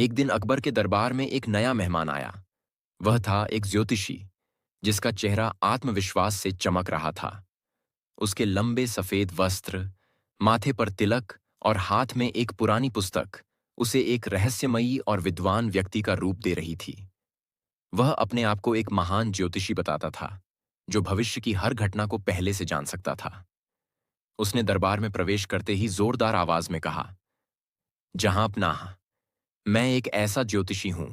एक दिन अकबर के दरबार में एक नया मेहमान आया। वह था एक ज्योतिषी, जिसका चेहरा आत्मविश्वास से चमक रहा था। उसके लंबे सफेद वस्त्र, माथे पर तिलक और हाथ में एक पुरानी पुस्तक उसे एक रहस्यमयी और विद्वान व्यक्ति का रूप दे रही थी। वह अपने आप को एक महान ज्योतिषी बताता था, जो भविष्य की हर घटना को पहले से जान सकता था। उसने दरबार में प्रवेश करते ही जोरदार आवाज में कहा, जहांपनाह, मैं एक ऐसा ज्योतिषी हूं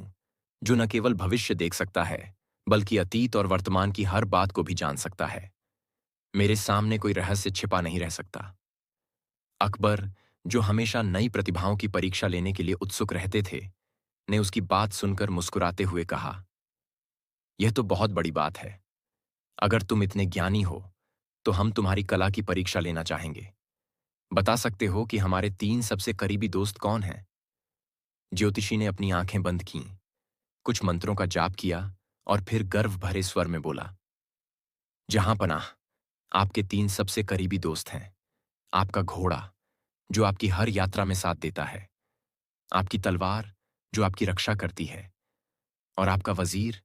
जो न केवल भविष्य देख सकता है, बल्कि अतीत और वर्तमान की हर बात को भी जान सकता है। मेरे सामने कोई रहस्य छिपा नहीं रह सकता। अकबर, जो हमेशा नई प्रतिभाओं की परीक्षा लेने के लिए उत्सुक रहते थे, ने उसकी बात सुनकर मुस्कुराते हुए कहा, यह तो बहुत बड़ी बात है। अगर तुम इतने ज्ञानी हो, तो हम तुम्हारी कला की परीक्षा लेना चाहेंगे। बता सकते हो कि हमारे 3 सबसे करीबी दोस्त कौन हैं? ज्योतिषी ने अपनी आंखें बंद कीं, कुछ मंत्रों का जाप किया और फिर गर्व भरे स्वर में बोला, जहांपनाह, आपके 3 सबसे करीबी दोस्त हैं। आपका घोड़ा, जो आपकी हर यात्रा में साथ देता है, आपकी तलवार, जो आपकी रक्षा करती है, और आपका वजीर,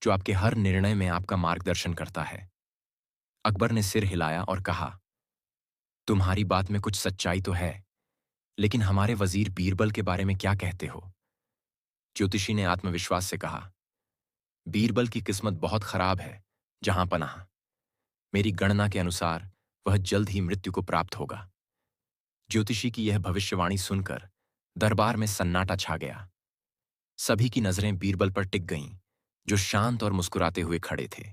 जो आपके हर निर्णय में आपका मार्गदर्शन करता है। अकबर ने सिर हिलाया और कहा, तुम्हारी बात में कुछ सच्चाई तो है, लेकिन हमारे वजीर बीरबल के बारे में क्या कहते हो? ज्योतिषी ने आत्मविश्वास से कहा, बीरबल की किस्मत बहुत खराब है, जहांपनाह। मेरी गणना के अनुसार वह जल्द ही मृत्यु को प्राप्त होगा। ज्योतिषी की यह भविष्यवाणी सुनकर दरबार में सन्नाटा छा गया। सभी की नजरें बीरबल पर टिक गईं, जो शांत और मुस्कुराते हुए खड़े थे।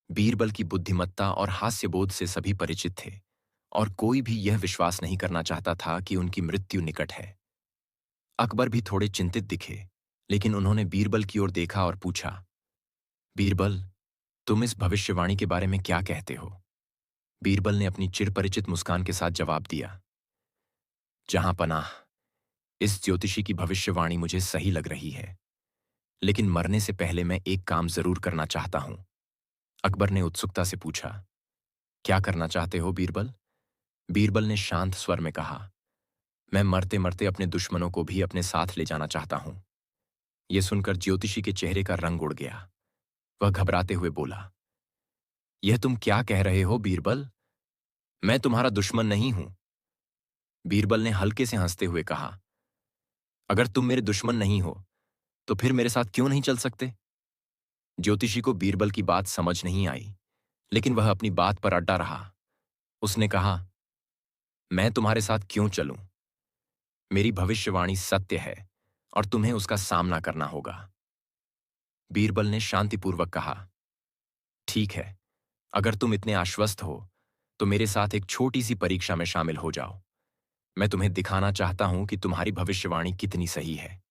बीरबल की बुद्धिमत्ता और हास्यबोध से सभी परिचित थे, और कोई भी यह विश्वास नहीं करना चाहता था कि उनकी मृत्यु निकट है। अकबर भी थोड़े चिंतित दिखे, लेकिन उन्होंने बीरबल की ओर देखा और पूछा, बीरबल, तुम इस भविष्यवाणी के बारे में क्या कहते हो? बीरबल ने अपनी चिरपरिचित मुस्कान के साथ जवाब दिया, जहांपनाह, इस ज्योतिषी की भविष्यवाणी मुझे सही लग रही है, लेकिन मरने से पहले मैं एक काम जरूर करना चाहता हूं। अकबर ने उत्सुकता से पूछा, क्या करना चाहते हो बीरबल? बीरबल ने शांत स्वर में कहा, मैं मरते मरते अपने दुश्मनों को भी अपने साथ ले जाना चाहता हूं। यह सुनकर ज्योतिषी के चेहरे का रंग उड़ गया। वह घबराते हुए बोला, यह तुम क्या कह रहे हो बीरबल? मैं तुम्हारा दुश्मन नहीं हूं। बीरबल ने हल्के से हंसते हुए कहा, अगर तुम मेरे दुश्मन नहीं हो, तो फिर मेरे साथ क्यों नहीं चल सकते? ज्योतिषी को बीरबल की बात समझ नहीं आई, लेकिन वह अपनी बात पर अड़ा रहा। उसने कहा, मैं तुम्हारे साथ क्यों चलूं? मेरी भविष्यवाणी सत्य है, और तुम्हें उसका सामना करना होगा। बीरबल ने शांतिपूर्वक कहा, ठीक है, अगर तुम इतने आश्वस्त हो, तो मेरे साथ एक छोटी सी परीक्षा में शामिल हो जाओ। मैं तुम्हें दिखाना चाहता हूं कि तुम्हारी भविष्यवाणी कितनी सही है।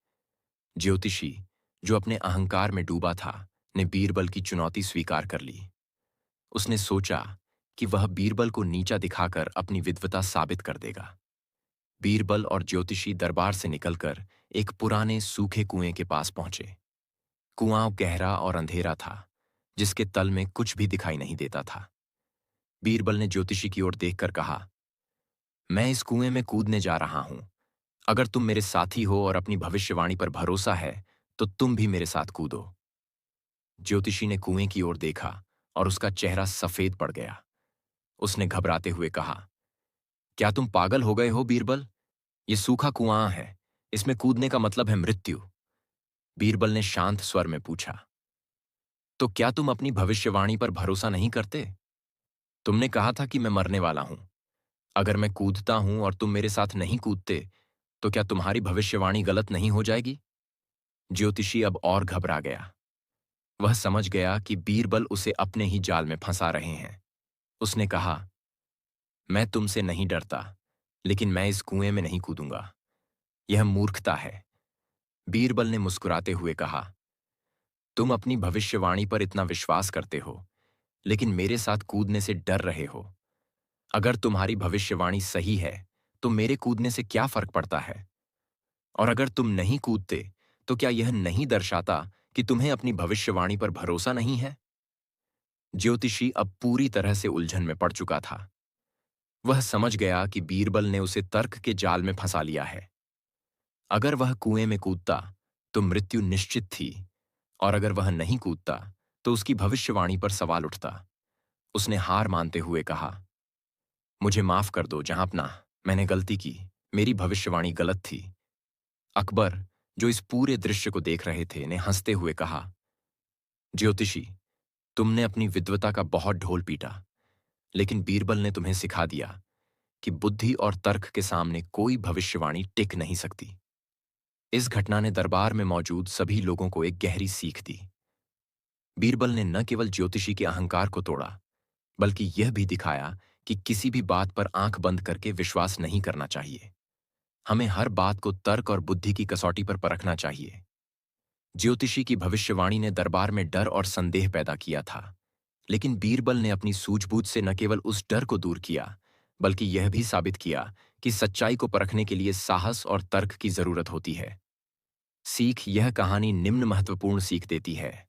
ज्योतिषी, जो अपने अहंकार में डूबा था, ने बीरबल की चुनौती स्वीकार कर ली। उसने सोचा कि वह बीरबल को नीचा दिखाकर अपनी विद्वता साबित कर देगा। बीरबल और ज्योतिषी दरबार से निकलकर एक पुराने सूखे कुएं के पास पहुंचे। कुआं गहरा और अंधेरा था, जिसके तल में कुछ भी दिखाई नहीं देता था। बीरबल ने ज्योतिषी की ओर देखकर कहा, मैं इस कुएं में कूदने जा रहा हूं। अगर तुम मेरे साथी हो और अपनी भविष्यवाणी पर भरोसा है, तो तुम भी मेरे साथ कूदो। ज्योतिषी ने कुएं की ओर देखा और उसका चेहरा सफेद पड़ गया। उसने घबराते हुए कहा, क्या तुम पागल हो गए हो बीरबल? ये सूखा कुआं है, इसमें कूदने का मतलब है मृत्यु। बीरबल ने शांत स्वर में पूछा, तो क्या तुम अपनी भविष्यवाणी पर भरोसा नहीं करते? तुमने कहा था कि मैं मरने वाला हूं। अगर मैं कूदता हूं और तुम मेरे साथ नहीं कूदते, तो क्या तुम्हारी भविष्यवाणी गलत नहीं हो जाएगी? ज्योतिषी अब और घबरा गया। वह समझ गया कि बीरबल उसे अपने ही जाल में फंसा रहे हैं। उसने कहा, मैं तुमसे नहीं डरता, लेकिन मैं इस कुएं में नहीं कूदूंगा। यह मूर्खता है। बीरबल ने मुस्कुराते हुए कहा, तुम अपनी भविष्यवाणी पर इतना विश्वास करते हो, लेकिन मेरे साथ कूदने से डर रहे हो। अगर तुम्हारी भविष्यवाणी सही है, तो मेरे कूदने से क्या फर्क पड़ता है? और अगर तुम नहीं कूदते, तो क्या यह नहीं दर्शाता कि तुम्हें अपनी भविष्यवाणी पर भरोसा नहीं है? ज्योतिषी अब पूरी तरह से उलझन में पड़ चुका था। वह समझ गया कि बीरबल ने उसे तर्क के जाल में फंसा लिया है। अगर वह कुएं में कूदता, तो मृत्यु निश्चित थी, और अगर वह नहीं कूदता तो उसकी भविष्यवाणी पर सवाल उठता। उसने हार मानते हुए कहा, मुझे माफ कर दो जहांपनाह, मैंने गलती की, मेरी भविष्यवाणी गलत थी। अकबर, जो इस पूरे दृश्य को देख रहे थे, ने हंसते हुए कहा, ज्योतिषी, तुमने अपनी विद्वता का बहुत ढोल पीटा, लेकिन बीरबल ने तुम्हें सिखा दिया कि बुद्धि और तर्क के सामने कोई भविष्यवाणी टिक नहीं सकती। इस घटना ने दरबार में मौजूद सभी लोगों को एक गहरी सीख दी। बीरबल ने न केवल ज्योतिषी के अहंकार को तोड़ा, बल्कि यह भी दिखाया कि किसी भी बात पर आंख बंद करके विश्वास नहीं करना चाहिए। हमें हर बात को तर्क और बुद्धि की कसौटी पर परखना चाहिए। ज्योतिषी की भविष्यवाणी ने दरबार में डर और संदेह पैदा किया था, लेकिन बीरबल ने अपनी सूझबूझ से न केवल उस डर को दूर किया, बल्कि यह भी साबित किया कि सच्चाई को परखने के लिए साहस और तर्क की जरूरत होती है। सीख, यह कहानी निम्न महत्वपूर्ण सीख देती है।